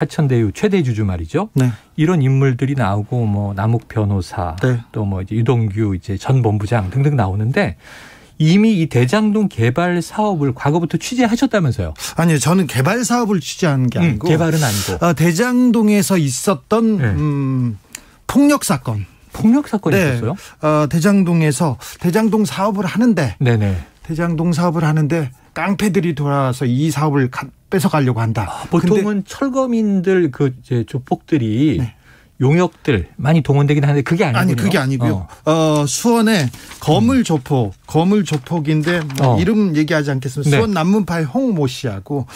화천대유 최대 주주 말이죠. 네. 이런 인물들이 나오고 뭐 남욱 변호사, 네. 또 뭐 이제 유동규 이제 전 본부장 등등 나오는데 이미 이 대장동 개발 사업을 과거부터 취재하셨다면서요? 아니요, 저는 개발 사업을 취재한 게 아니고 개발은 아니고 대장동에서 있었던 폭력 사건. 폭력 사건이 있었어요? 대장동에서 대장동 사업을 하는데, 네네. 대장동 사업을 하는데 깡패들이 돌아와서 이 사업을 뺏어가려고 한다. 보통은 철거민들 그 이제 조폭들이 네. 용역들 많이 동원되긴 하는데 그게 아니군요. 아니, 그게 아니고요. 수원에 거물조폭인데 이름 얘기하지 않겠습니다. 네. 수원 남문파의 홍모 씨하고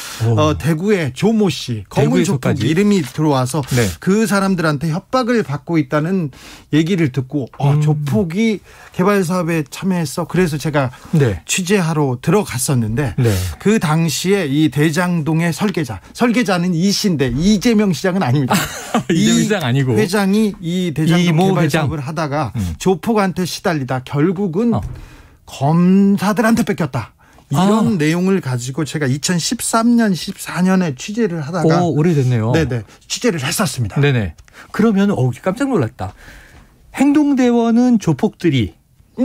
대구의 조모 씨, 거물조폭 대구에서까지? 이름이 들어와서 네. 그 사람들한테 협박을 받고 있다는 얘기를 듣고 조폭이 개발 사업에 참여했어. 그래서 제가 네. 취재하러 들어갔었는데 네. 그 당시에 이 대장동의 설계자는 이 씨인데 이재명 시장은 아닙니다. 이재명 시장 아니고 회장이 이 대장동 이모 개발 회장. 사업을 하다가 조폭한테 시달리다 결국은 검사들한테 뺏겼다. 이런 내용을 가지고 제가 2013년, 14년에 취재를 하다가 오래됐네요. 네네 취재를 했었습니다. 네네. 그러면 깜짝 놀랐다. 행동대원은 조폭들이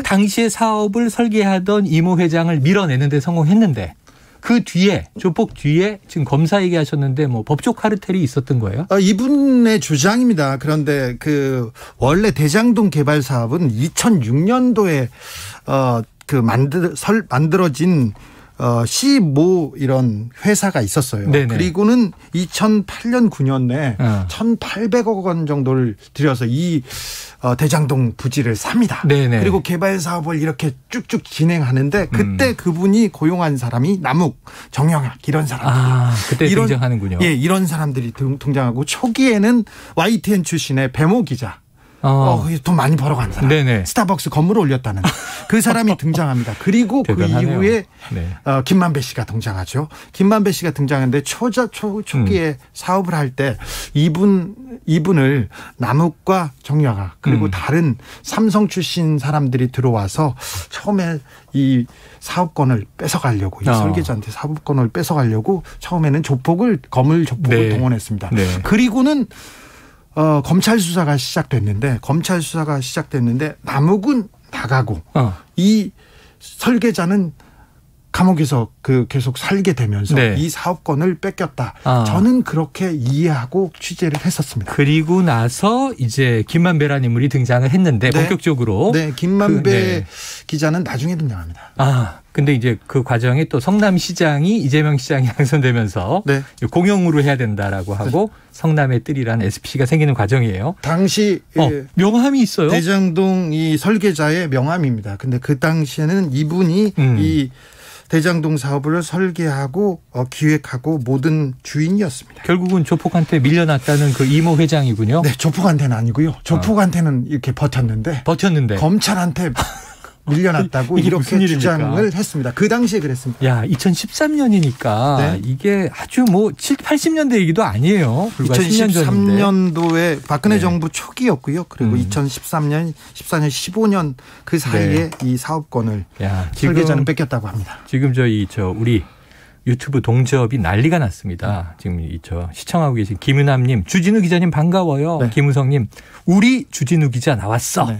당시에 사업을 설계하던 이모 회장을 밀어내는 데 성공했는데 그 뒤에 조폭 뒤에 지금 검사 얘기하셨는데 뭐 법조 카르텔이 있었던 거예요? 이분의 주장입니다. 그런데 원래 대장동 개발 사업은 2006년도에 만들어진 C5 이런 회사가 있었어요. 네네. 그리고는 2008년 9년에 1,800억 원 정도를 들여서 이 대장동 부지를 삽니다. 네네. 그리고 개발 사업을 이렇게 쭉쭉 진행하는데 그때 그분이 고용한 사람이 남욱, 정영학 이런 사람들. 그때 등장하는군요. 예, 이런 사람들이 등장하고 초기에는 YTN 출신의 배모 기자. 돈 많이 벌어간 사람. 네네. 스타벅스 건물을 올렸다는 그 사람이 등장합니다. 그리고 그 이후에 김만배 씨가 등장하죠. 김만배 씨가 등장하는데 초기에 사업을 할 때 이분을 남욱과 정유아가 그리고 다른 삼성 출신 사람들이 들어와서 처음에 이 사업권을 뺏어가려고 이 설계자한테 사업권을 뺏어가려고 처음에는 거물 조폭을 동원했습니다. 네. 그리고는 검찰 수사가 시작됐는데 남욱은 나가고 이 설계자는 감옥에서 계속 살게 되면서 이 사업권을 뺏겼다. 저는 그렇게 이해하고 취재를 했었습니다. 그리고 나서 이제 김만배라는 인물이 등장을 했는데 본격적으로. 네, 김만배 기자는 나중에 등장합니다. 근데 이제 그 과정에 또 성남시장이 이재명 시장이 당선되면서 공영으로 해야 된다라고 하고 성남의 뜰이라는 SPC가 생기는 과정이에요. 당시 명함이 있어요. 대장동 이 설계자의 명함입니다. 근데 그 당시에는 이분이 이 대장동 사업을 설계하고 기획하고 모든 주인이었습니다. 결국은 조폭한테 밀려났다는 그 이모 회장이군요. 네, 조폭한테는 아니고요. 조폭한테는 이렇게 버텼는데 검찰한테 밀려났다고 이렇게 주장을 했습니다. 그 당시에 그랬습니다. 2013년이니까 이게 아주 뭐 80년대 얘기도 아니에요. 불과 2013년도에 박근혜 정부 초기였고요. 그리고 2013년, 14년, 15년 그 사이에 이 사업권을 설계자는 뺏겼다고 합니다. 지금 우리 유튜브 동접이 난리가 났습니다. 지금 시청하고 계신 김은함님, 주진우 기자님 반가워요. 김우성님, 우리 주진우 기자 나왔어.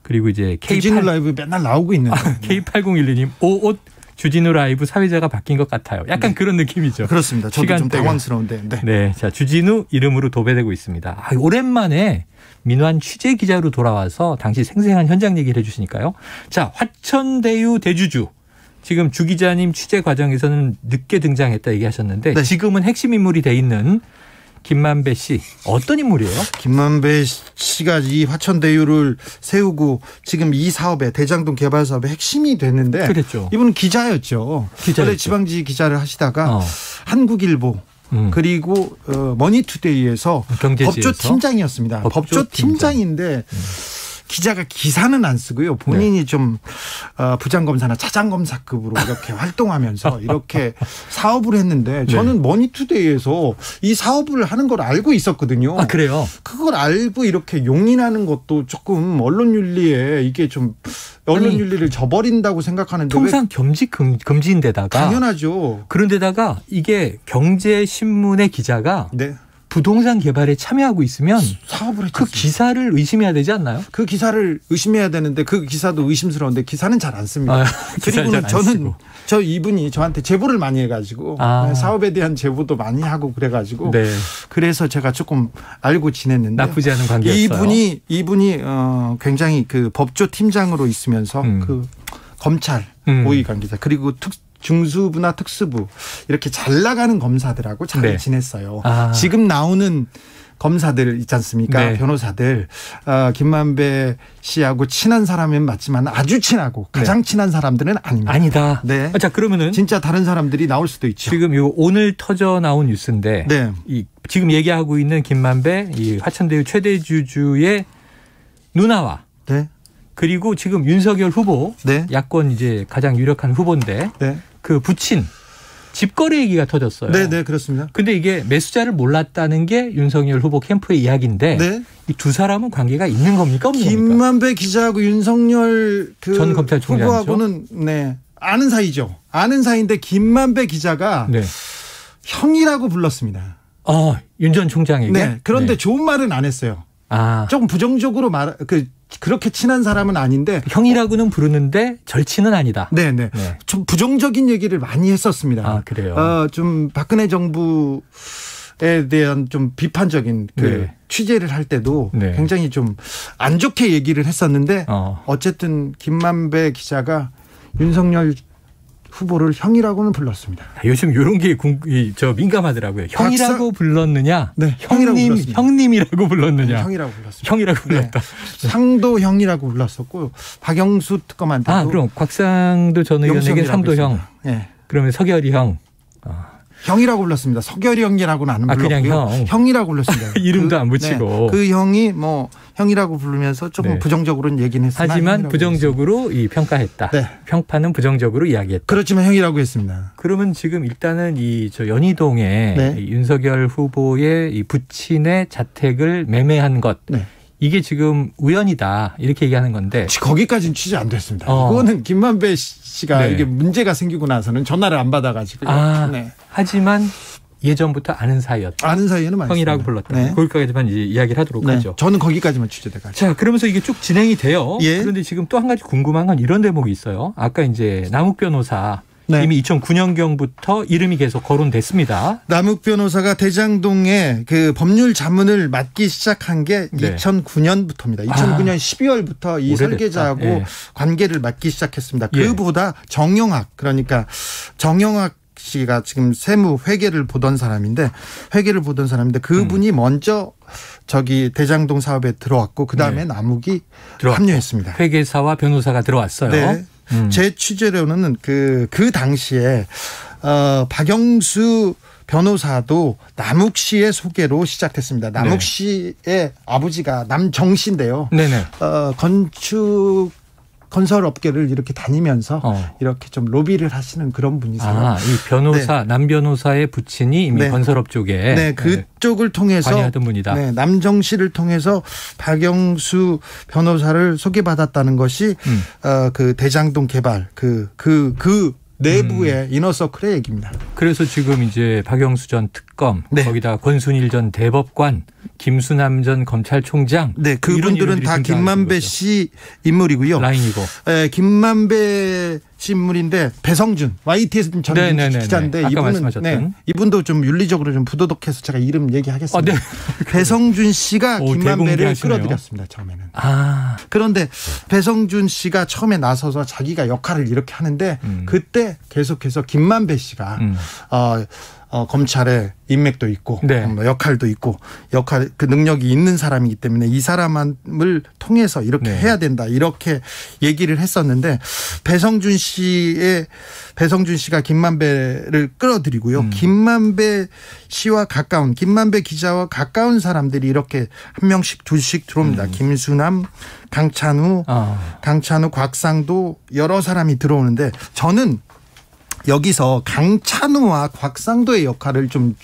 그리고 이제 주진우 라이브 맨날 나오고 있는데 K8012님 옷 주진우 라이브 사회자가 바뀐 것 같아요. 약간 그런 느낌이죠. 그렇습니다. 저도 좀 당황스러운데. 네, 자 주진우 이름으로 도배되고 있습니다. 오랜만에 민환 취재 기자로 돌아와서 당시 생생한 현장 얘기를 해주시니까요. 자, 화천대유 대주주. 지금 주 기자님 취재 과정에서는 늦게 등장했다 얘기하셨는데 지금은 핵심 인물이 돼 있는 김만배 씨 어떤 인물이에요? 김만배 씨가 이 화천대유를 세우고 지금 이 사업에 대장동 개발 사업의 핵심이 됐는데 그랬죠. 이분은 기자였죠. 원래 지방지 기자를 하시다가 한국일보 그리고 머니투데이에서 법조팀장이었습니다. 법조팀장인데 기자가 기사는 안 쓰고요. 본인이 좀 부장검사나 차장검사급으로 이렇게 활동하면서 이렇게 사업을 했는데 저는 머니투데이에서 이 사업을 하는 걸 알고 있었거든요. 그래요? 그걸 알고 이렇게 용인하는 것도 조금 언론윤리에 이게 좀 언론윤리를 저버린다고 생각하는데 통상 금지인데다가 당연하죠. 그런데다가 이게 경제신문의 기자가 부동산 개발에 참여하고 있으면 사업을 그 기사를 의심해야 되지 않나요? 그 기사를 의심해야 되는데 그 기사도 의심스러운데 기사는 잘 안 씁니다. 그리고는 저 이분이 저한테 제보를 많이 해가지고 사업에 대한 제보도 많이 하고 그래가지고 네. 그래서 제가 조금 알고 지냈는데 나쁘지 않은 관계였어요. 이분이 굉장히 그 법조 팀장으로 있으면서 그 검찰 고위 관계자 그리고 중수부나 특수부 이렇게 잘 나가는 검사들하고 잘 네. 지냈어요. 지금 나오는 검사들 있지 않습니까? 네. 변호사들 김만배 씨하고 친한 사람은 맞지만 아주 친하고 가장 친한 사람들은 아닙니다. 아니다. 네. 자 그러면은 진짜 다른 사람들이 나올 수도 있죠. 지금 요 오늘 터져 나온 뉴스인데 네. 지금 얘기하고 있는 김만배 이 화천대유 최대 주주의 누나와 네. 그리고 지금 윤석열 후보 네. 야권 이제 가장 유력한 후보인데 네. 그 부친 집거래 얘기가 터졌어요. 네, 그렇습니다. 근데 이게 매수자를 몰랐다는 게 윤석열 후보 캠프의 이야기인데 네. 이 두 사람은 관계가 있는 겁니까 없는 겁니까? 김만배 기자하고 윤석열 전 검찰총장이죠. 후보하고는 네, 아는 사이죠. 아는 사이인데 김만배 기자가 네. 형이라고 불렀습니다. 윤 전 총장에게. 네. 그런데 좋은 말은 안 했어요. 조금 부정적으로 그렇게 친한 사람은 아닌데 형이라고는 부르는데 절친은 아니다. 네. 좀 부정적인 얘기를 많이 했었습니다. 그래요. 좀 박근혜 정부에 대한 좀 비판적인 네. 취재를 할 때도 네. 굉장히 좀 안 좋게 얘기를 했었는데 어쨌든 김만배 기자가 윤석열 후보를 형이라고는 불렀습니다. 요즘 이런 게 민감하더라고요. 형이라고 불렀느냐? 네, 형님이라고 불렀느냐? 네, 형이라고 불렀습니다. 형이라고 불렀다. 네. 상도 형이라고 불렀었고 박영수 특검한테도 그럼 곽상도 전 의원에게 상도 형. 네. 그러면 서결이 형. 형이라고 불렀습니다. 서결이 형이라고는 안 불렀고요. 그냥 형이라고 불렀습니다. 이름도 안 붙이고. 그 형이 형이라고 부르면서 조금 부정적으로는 얘기는 했으나 하지만 부정적으로 평가했다. 네. 평판은 부정적으로 이야기했다. 그렇지만 형이라고 했습니다. 그러면 지금 일단은 연희동에 윤석열 후보의 이 부친의 자택을 매매한 것. 네. 이게 지금 우연이다 이렇게 얘기하는 건데 거기까지는 취재 안 됐습니다. 이거는 김만배 씨가 이게 문제가 생기고 나서는 전화를 안 받아가지고. 하지만 예전부터 아는 사이였다. 아는 사이에는 맞습니다. 형이라고 불렀다. 네. 거기까지만 이제 이야기를 하도록 하죠. 저는 거기까지만 취재돼가지고. 자, 그러면서 이게 쭉 진행이 돼요. 예. 그런데 지금 또 한 가지 궁금한 건 이런 대목이 있어요. 아까 이제 남욱 변호사. 이미 2009년경부터 이름이 계속 거론됐습니다. 남욱 변호사가 대장동에 그 법률 자문을 맡기 시작한 게 2009년부터입니다. 2009년 12월부터 이 설계자하고 관계를 맡기 시작했습니다. 그보다 정영학 씨가 지금 세무 회계를 보던 사람인데 그분이 먼저 대장동 사업에 들어왔고 그다음에 남욱이 합류했습니다. 회계사와 변호사가 들어왔어요. 네. 제 취재로는 그 당시에 박영수 변호사도 남욱 씨의 소개로 시작됐습니다. 남욱 씨의 아버지가 남정 씨인데요. 네네. 건설 업계를 이렇게 다니면서 이렇게 좀 로비를 하시는 그런 분이세요. 이 변호사, 남 변호사의 부친이 이미 건설업 쪽에 그쪽을 통해서 관여하던 분이다. 남정 씨를 통해서 박영수 변호사를 소개받았다는 것이 그 대장동 개발 그 내부의 이너서클의 얘기입니다. 그래서 지금 이제 박영수 전 특검, 거기다 권순일 전 대법관, 김수남 전 검찰총장. 그분들은 다 김만배 씨 인물이고요. 라인이고. 김만배 씨 인물인데 배성준, YTS 전 기자인데 이분도 좀 윤리적으로 좀 부도덕해서 제가 이름 얘기하겠습니다. 배성준 씨가 김만배를 끌어들였습니다. 처음에는. 그런데 배성준 씨가 처음에 나서서 자기가 역할을 이렇게 하는데 그때 계속해서 김만배 씨가 검찰에 인맥도 있고 역할도 있고 그 능력이 있는 사람이기 때문에 이 사람을 통해서 이렇게 해야 된다 이렇게 얘기를 했었는데 배성준 씨가 김만배를 끌어들이고요. 김만배 씨와 가까운 김만배 기자와 가까운 사람들이 이렇게 한 명씩 둘씩 들어옵니다. 김수남, 강찬우, 곽상도 여러 사람이 들어오는데 저는 여기서 강찬우와 곽상도의 역할을 좀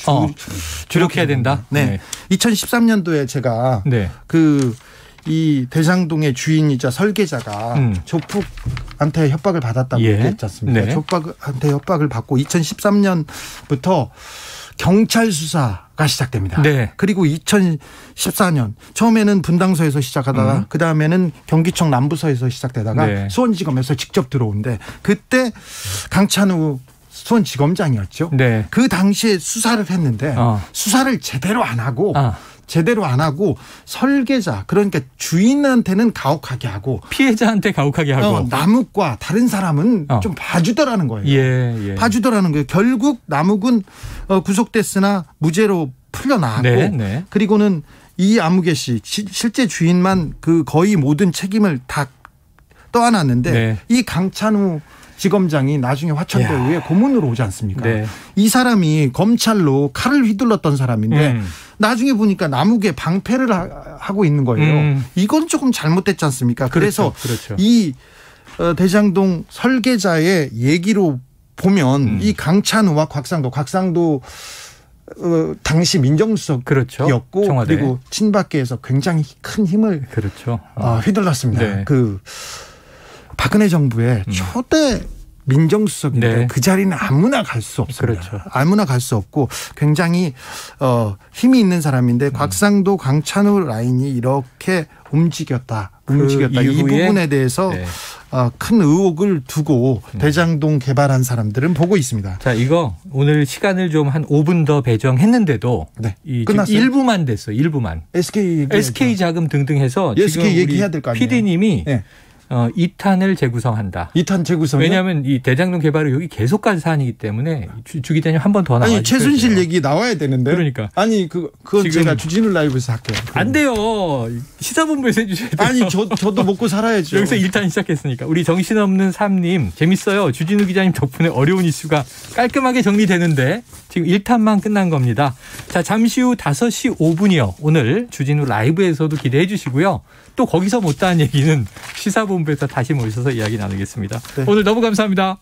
주력해야 된다. 2013년도에 제가 이 대장동의 주인이자 설계자가 조폭한테 협박을 받았다고 얘기했지 않습니까? 조폭한테 협박을 받고 2013년부터 경찰 수사가 시작됩니다. 네. 그리고 2014년 처음에는 분당서에서 시작하다가 그 다음에는 경기청 남부서에서 시작되다가 네. 수원지검에서 직접 들어오는데 그때 강찬우 수원지검장이었죠. 네. 그 당시에 수사를 했는데 수사를 제대로 안 하고 설계자 그러니까 주인한테는 가혹하게 하고 피해자한테 가혹하게 하고 남욱과 다른 사람은 좀 봐주더라는 거예요. 예. 봐주더라는 거예요. 결국 남욱은 구속됐으나 무죄로 풀려나왔고 네. 그리고는 이 아무개 씨 실제 주인만 그 거의 모든 책임을 다 떠안았는데 네. 이 강찬우 지검장이 나중에 화천대유에 고문으로 오지 않습니까? 네. 이 사람이 검찰로 칼을 휘둘렀던 사람인데 나중에 보니까 남욱에 방패를 하고 있는 거예요. 이건 조금 잘못됐지 않습니까? 그래서 그렇죠. 이 대장동 설계자의 얘기로 보면 이 강찬우와 곽상도 당시 민정수석이었고 그렇죠. 그리고 친박계에서 굉장히 큰 힘을 그렇죠. 휘둘렀습니다. 네. 그 박근혜 정부의 초대 민정수석인데 네. 그 자리는 아무나 갈 수 없습니다. 그렇죠. 아무나 갈 수 없고 굉장히 힘이 있는 사람인데 곽상도 강찬우 라인이 이렇게 움직였다. 이 부분에 대해서 네. 큰 의혹을 두고 대장동 개발한 사람들은 보고 있습니다. 자, 이거 오늘 시간을 좀 한 5분 더 배정했는데도 네. 끝났어요. 일부만 됐어요. 일부만. SK 자금 등등 해서 지금 얘기해야 될 거 아니에요. PD님이 네. 2탄을 재구성한다. 2탄 재구성. 왜냐하면 이 대장동 개발은 여기 계속 갈 사안이기 때문에 주 기자님 한 번 더 나와주세요. 아니 최순실 얘기 나와야 되는데. 그러니까. 아니 그건 제가 주진우 라이브에서 할게요. 안 돼요. 시사본부에서 해주셔야 돼요. 아니 저도 먹고 살아야죠. 여기서 1탄 시작했으니까. 우리 정신없는 3님 재밌어요. 주진우 기자님 덕분에 어려운 이슈가 깔끔하게 정리되는데 지금 1탄만 끝난 겁니다. 자, 잠시 후 5시 5분이요. 오늘 주진우 라이브에서도 기대해 주시고요. 또 거기서 못다한 얘기는 시사본부에서 다시 모셔서 이야기 나누겠습니다. 네. 오늘 너무 감사합니다.